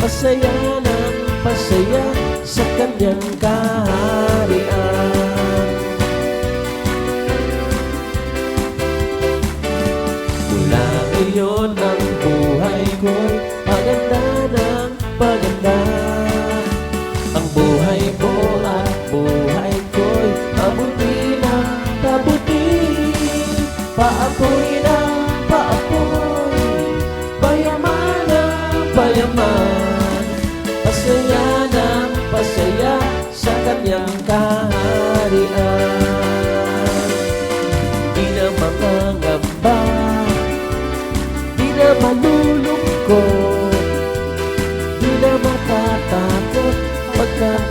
Pasaya ng pasaya sa kanyang kaharian. Mula ngayon ang buhay ko'y paganda ng paganda. Ang buhay mo at buhay ko'y pabuti ng pabuti. Paapoy ng paapoy, payaman ng payaman. Pasaya ng pasaya sa kanyang kaharian. Di na mangangamba, di na malulungkot, di na matatakot, pagkat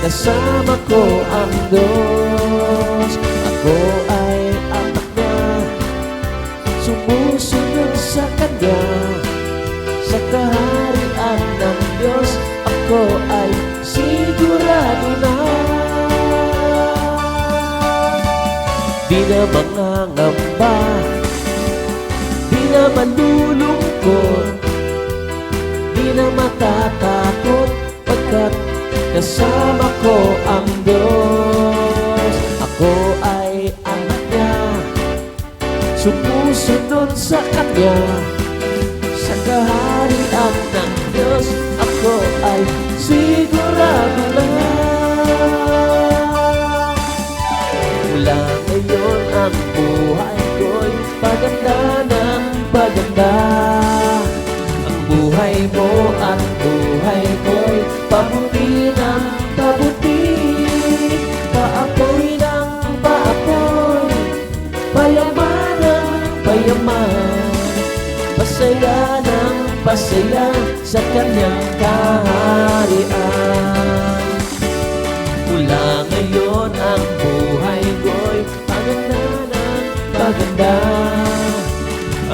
kasama ko ang Diyos. Ako ay anak niya, sumusunod sa Kanya. Sa kaharian ng Diyos, ako ay sigurado na. Di na mangangamba, di na malulungkot, di na matatakot, pagkat kasama ko ang Diyos. Ako ay anak niya, sumusunod sa Kanya. Sa kaharian ng Diyos, ako ay sigurado na. Mula ngayon ang buhay ko'y paganda ng paganda. Ang buhay mo at buhay ko'y pabuti ng pabuti. Paapoy ng paapoy, payaman ng payaman. Pasaya ng pasaya sa kanyang kaharian. Mula ngayon ang buhay ko'y paganda ng paganda.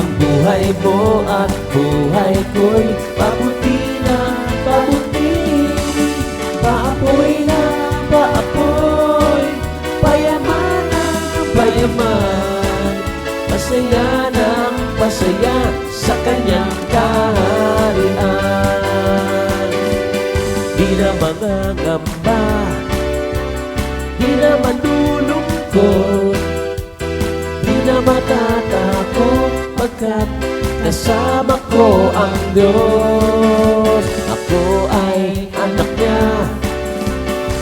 Ang buhay mo at buhay ko'y pabuti ng pabuti. Paapoy ng paapoy, payaman ng payaman. Pasaya ng pasaya sa kanyang kaharian. Di na mangangamba, di na malulungkot, di na matatakot, pagkat kasama ko ang Diyos. Ako ay anak niya,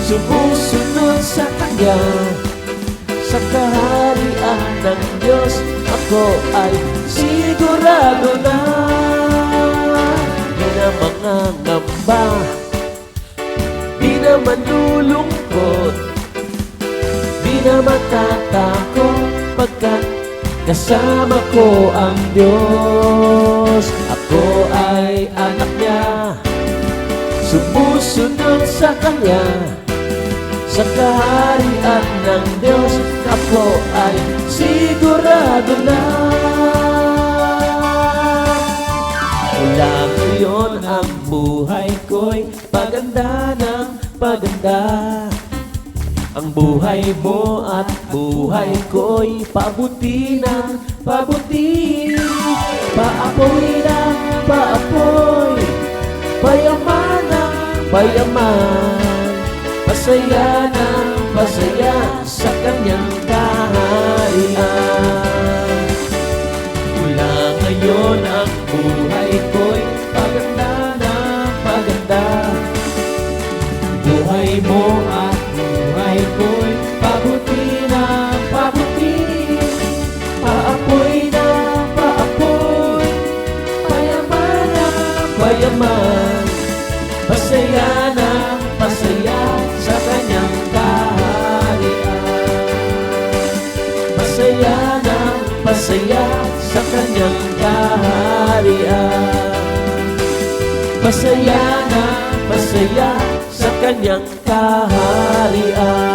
sumusunod sa Kanya. Sa kaharian ng Diyos, ako ay sigurado na. Di na mangangamba, di na malulungkot, di na matatakot, pagkat kasama ko ang Diyos. Ako ay anak niya, sumusunod sa Kanya. Sa kaharian ng Diyos, ako ay sigurado na. Mula ngayon ang buhay ko'y paganda ng paganda. Ang buhay mo at buhay ko'y pabuti ng pabuti. Paapoy ng paapoy, payaman ng payaman. Pasaya ng pasaya sa kanyang kaharian. Mula ngayon ang buhay ko'y paganda ng paganda. Buhay mo at buhay ko'y pabuti ng pabuti. Paapoy ng paapoy, payaman ng payaman. Pasaya ng pasaya sa kanyang kaharian. Pasaya ng pasaya sa kanyang kaharian. Pasaya ng pasaya sa kanyang kaharian.